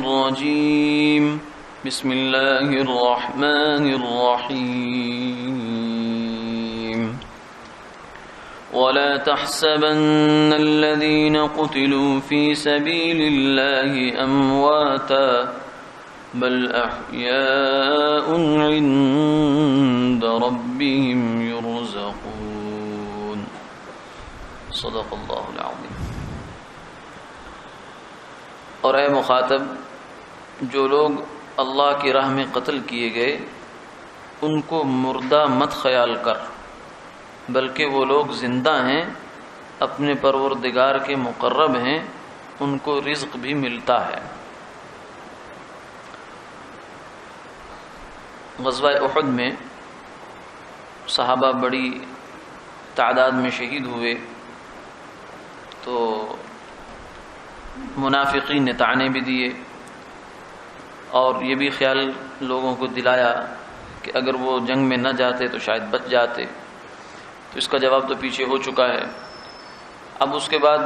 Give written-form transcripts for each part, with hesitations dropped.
الرجيم بسم الله الرحمن الرحيم ولا تحسبن الذين قتلوا في سبيل الله أمواتا بل أحياء عند ربهم يرزقون صدق اللہ العظیم۔ اور اے مخاطب، جو لوگ اللہ کی راہ میں قتل کیے گئے ان کو مردہ مت خیال کر، بلکہ وہ لوگ زندہ ہیں، اپنے پروردگار کے مقرب ہیں، ان کو رزق بھی ملتا ہے۔ غزوہ احد میں صحابہ بڑی تعداد میں شہید ہوئے، تو منافقین نے طعنے بھی دیے اور یہ بھی خیال لوگوں کو دلایا کہ اگر وہ جنگ میں نہ جاتے تو شاید بچ جاتے، تو اس کا جواب تو پیچھے ہو چکا ہے۔ اب اس کے بعد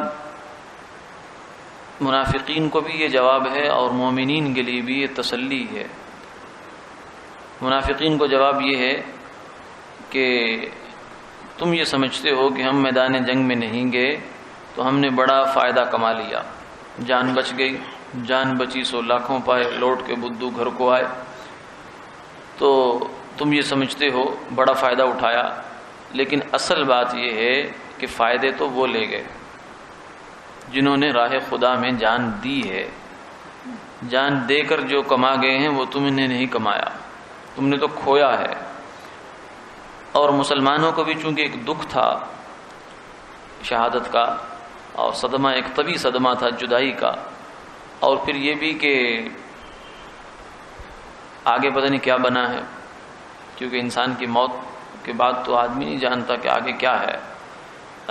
منافقین کو بھی یہ جواب ہے اور مومنین کے لیے بھی یہ تسلی ہے۔ منافقین کو جواب یہ ہے کہ تم یہ سمجھتے ہو کہ ہم میدان جنگ میں نہیں گئے تو ہم نے بڑا فائدہ کما لیا، جان بچ گئی، جان بچی سو لاکھوں پائے، لوٹ کے بدو گھر کو آئے، تو تم یہ سمجھتے ہو بڑا فائدہ اٹھایا، لیکن اصل بات یہ ہے کہ فائدے تو وہ لے گئے جنہوں نے راہ خدا میں جان دی ہے۔ جان دے کر جو کما گئے ہیں وہ تم نے نہیں کمایا، تم نے تو کھویا ہے۔ اور مسلمانوں کو بھی چونکہ ایک دکھ تھا شہادت کا، اور صدمہ ایک طبی صدمہ تھا جدائی کا، اور پھر یہ بھی کہ آگے پتہ نہیں کیا بنا ہے، کیونکہ انسان کی موت کے بعد تو آدمی نہیں جانتا کہ آگے کیا ہے۔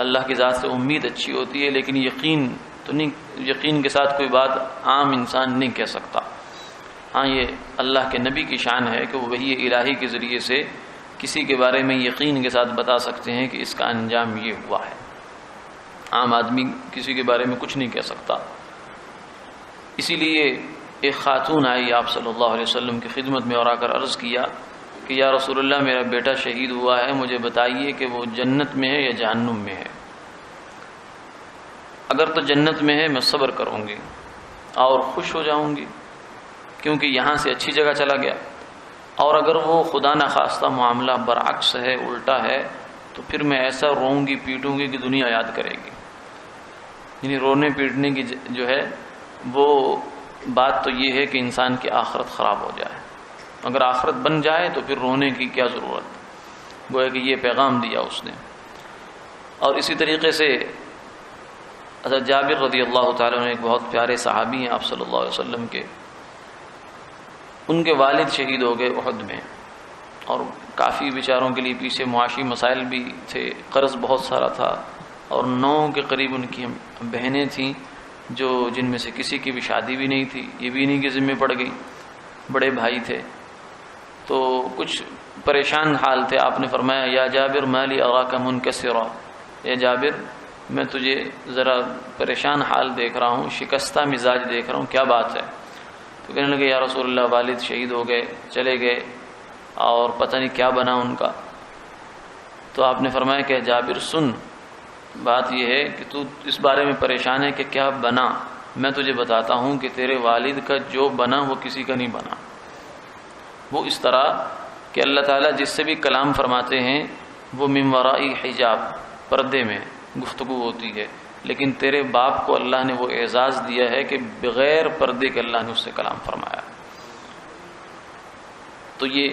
اللہ کی ذات سے امید اچھی ہوتی ہے، لیکن یقین تو نہیں، یقین کے ساتھ کوئی بات عام انسان نہیں کہہ سکتا۔ ہاں یہ اللہ کے نبی کی شان ہے کہ وہ وحی الہی کے ذریعے سے کسی کے بارے میں یقین کے ساتھ بتا سکتے ہیں کہ اس کا انجام یہ ہوا ہے۔ عام آدمی کسی کے بارے میں کچھ نہیں کہہ سکتا۔ اسی لیے ایک خاتون آئی آپ صلی اللہ علیہ وسلم کی خدمت میں اور آ کر عرض کیا کہ یا رسول اللہ، میرا بیٹا شہید ہوا ہے، مجھے بتائیے کہ وہ جنت میں ہے یا جہنم میں ہے۔ اگر تو جنت میں ہے میں صبر کروں گی اور خوش ہو جاؤں گی کیونکہ یہاں سے اچھی جگہ چلا گیا، اور اگر وہ خدا نخواستہ معاملہ برعکس ہے، الٹا ہے، تو پھر میں ایسا روؤں گی پیٹوں گی کہ دنیا یاد کرے گی۔ یعنی رونے پیٹنے کی جو ہے وہ بات تو یہ ہے کہ انسان کی آخرت خراب ہو جائے، اگر آخرت بن جائے تو پھر رونے کی کیا ضرورت، گویا کہ یہ پیغام دیا اس نے۔ اور اسی طریقے سے حضرت جابر رضی اللہ تعالیٰ عنہ ایک بہت پیارے صحابی ہیں آپ صلی اللہ علیہ وسلم کے، ان کے والد شہید ہو گئے احد میں، اور کافی بیچاروں کے لیے پیچھے معاشی مسائل بھی تھے، قرض بہت سارا تھا، اور 9 کے قریب ان کی بہنیں تھیں جو جن میں سے کسی کی بھی شادی بھی نہیں تھی، یہ بھی انہیں کے ذمہ پڑ گئی، بڑے بھائی تھے، تو کچھ پریشان حال تھے۔ آپ نے فرمایا یا جابر مالی اراک منکسرا، یا جابر میں تجھے ذرا پریشان حال دیکھ رہا ہوں، شکستہ مزاج دیکھ رہا ہوں، کیا بات ہے؟ تو کہنے لگے یا رسول اللہ، والد شہید ہو گئے، چلے گئے، اور پتہ نہیں کیا بنا ان کا۔ تو آپ نے فرمایا کہ جابر سن، بات یہ ہے کہ تو اس بارے میں پریشان ہے کہ کیا بنا، میں تجھے بتاتا ہوں کہ تیرے والد کا جو بنا وہ کسی کا نہیں بنا۔ وہ اس طرح کہ اللہ تعالیٰ جس سے بھی کلام فرماتے ہیں وہ من ورائی حجاب، پردے میں گفتگو ہوتی ہے، لیکن تیرے باپ کو اللہ نے وہ اعزاز دیا ہے کہ بغیر پردے کے اللہ نے اس سے کلام فرمایا۔ تو یہ